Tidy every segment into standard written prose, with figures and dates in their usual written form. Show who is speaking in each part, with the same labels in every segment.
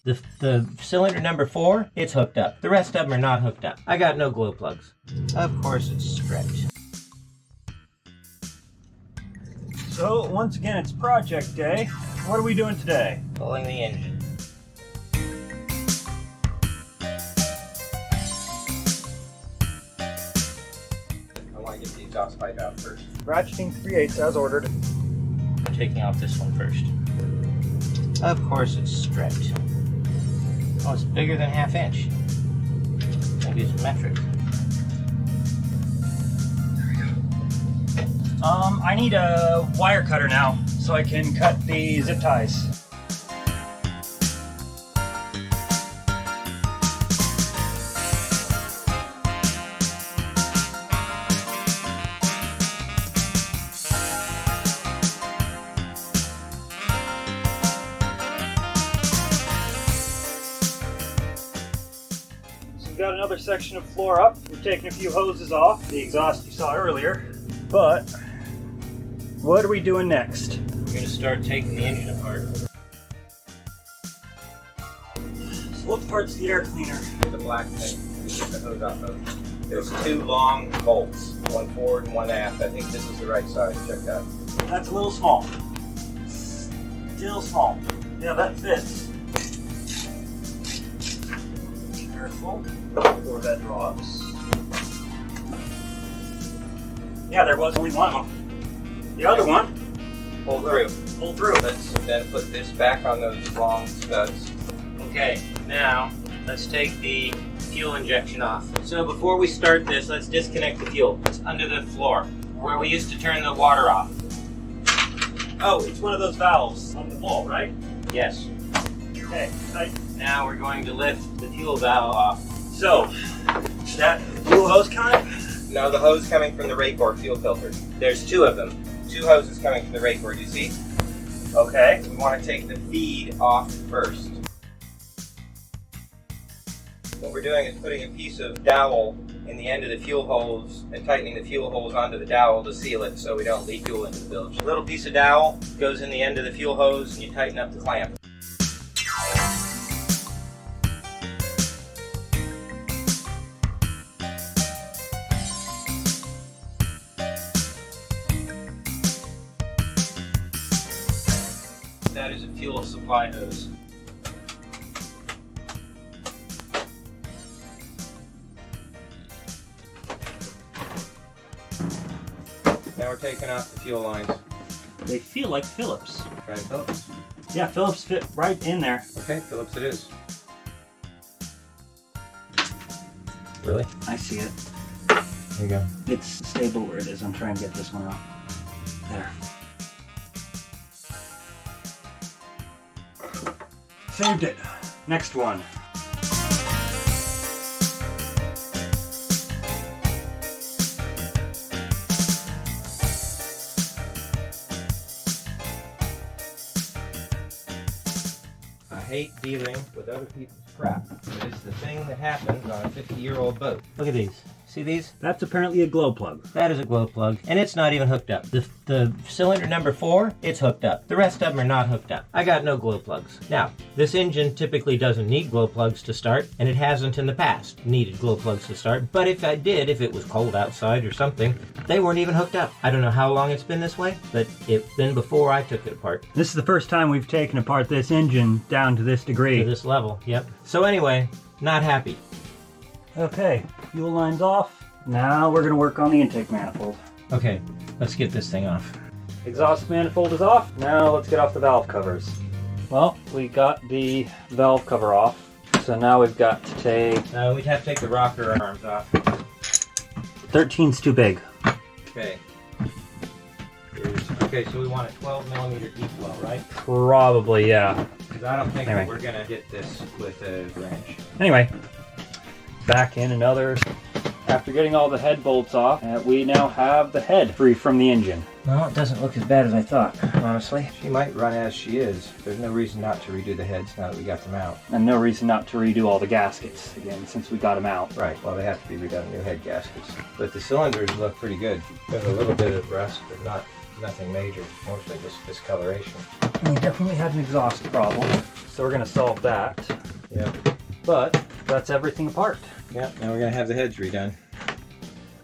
Speaker 1: The cylinder number 4, it's hooked up. The rest of them are not hooked up. I got no glow plugs. Of course it's stretched.
Speaker 2: So once again, it's project day. What are we doing today?
Speaker 1: Pulling the engine. I want to get the exhaust pipe out first.
Speaker 2: Ratcheting 3/8 as ordered.
Speaker 1: Taking off this one first. Of course it's stretched. Oh, it's bigger than ½ inch. Maybe it's metric.
Speaker 2: I need a wire cutter now so I can cut the zip ties. We've got another section of floor up. We're taking a few hoses off, the exhaust you saw earlier. But what are we doing next?
Speaker 1: We're going to start taking the engine apart.
Speaker 2: So what part's the air cleaner?
Speaker 1: The black thing. We get the hose off of. There's 2 long bolts, one forward and one aft. I think this is the right size. Check that.
Speaker 2: That's a little small. Still small. Yeah, that fits. Careful before that drops. Yeah, there was only one of them. The other one,
Speaker 1: Pull through.
Speaker 2: pull through.
Speaker 1: Let's then put this back on those long studs. Okay, now let's take the fuel injection off. So before we start this, let's disconnect the fuel. It's under the floor, where we used to turn the water off.
Speaker 2: Oh, it's one of those valves on the wall, right?
Speaker 1: Yes.
Speaker 2: Okay, tight.
Speaker 1: Now we're going to lift the fuel valve off.
Speaker 2: So, is that fuel hose coming?
Speaker 1: No, the hose coming from the Raycor fuel filter. There's 2 of them. 2 hoses coming from the Raycor, do you see?
Speaker 2: Okay.
Speaker 1: We want to take the feed off first. What we're doing is putting a piece of dowel in the end of the fuel hose and tightening the fuel hose onto the dowel to seal it so we don't leak fuel into the bilge. A little piece of dowel goes in the end of the fuel hose and you tighten up the clamp. That is a fuel supply hose. Now we're taking off the fuel lines.
Speaker 2: They feel like Phillips.
Speaker 1: Try Phillips.
Speaker 2: Yeah, Phillips fit right in there.
Speaker 1: Okay, Phillips it is. Really?
Speaker 2: I see it.
Speaker 1: There you go.
Speaker 2: It's stable where it is. I'm trying to get this one out. There. Saved it. Next one.
Speaker 1: I hate dealing with other people's crap, but it's the thing that happens on a 50-year-old boat. Look at these. See these?
Speaker 2: That's apparently a glow plug.
Speaker 1: That is a glow plug, and it's not even hooked up. The cylinder number 4, it's hooked up. The rest of them are not hooked up. I got no glow plugs. Now, this engine typically doesn't need glow plugs to start, and it hasn't in the past needed glow plugs to start, but if I did, if it was cold outside or something, they weren't even hooked up. I don't know how long it's been this way, but it's been before I took it apart.
Speaker 2: This is the first time we've taken apart this engine down to this degree.
Speaker 1: To this level, yep. So anyway, not happy.
Speaker 2: Okay, fuel line's off. Now we're gonna work on the intake manifold.
Speaker 1: Okay, let's get this thing off.
Speaker 2: Exhaust manifold is off. Now let's get off the valve covers. Well, we got the valve cover off. So now we've got to take...
Speaker 1: We'd have to take the rocker arms off.
Speaker 2: 13's too big.
Speaker 1: Okay. Okay, so we want a 12mm deep well, right?
Speaker 2: Probably, yeah.
Speaker 1: Because I don't think
Speaker 2: Anyway.
Speaker 1: we're going to get this with a wrench.
Speaker 2: Anyway, back in another. After getting all the head bolts off, we now have the head free from the engine.
Speaker 1: Well, it doesn't look as bad as I thought, honestly. She might run as she is. There's no reason not to redo the heads now that we got them out.
Speaker 2: And no reason not to redo all the gaskets again since we got them out.
Speaker 1: Right, well, they have to be redone, new head gaskets. But the cylinders look pretty good. There's a little bit of rust, but not nothing major, mostly just discoloration.
Speaker 2: We definitely had an exhaust problem, so we're going to solve that.
Speaker 1: Yeah.
Speaker 2: But that's everything apart.
Speaker 1: Yeah, now we're going to have the heads redone.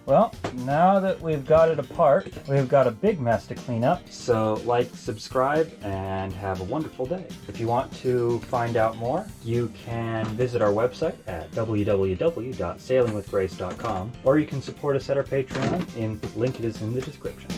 Speaker 2: Well, now that we've got it apart, we've got a big mess to clean up. So like, subscribe, and have a wonderful day. If you want to find out more, you can visit our website at www.sailingwithgrace.com, or you can support us at our Patreon. Link is in the description.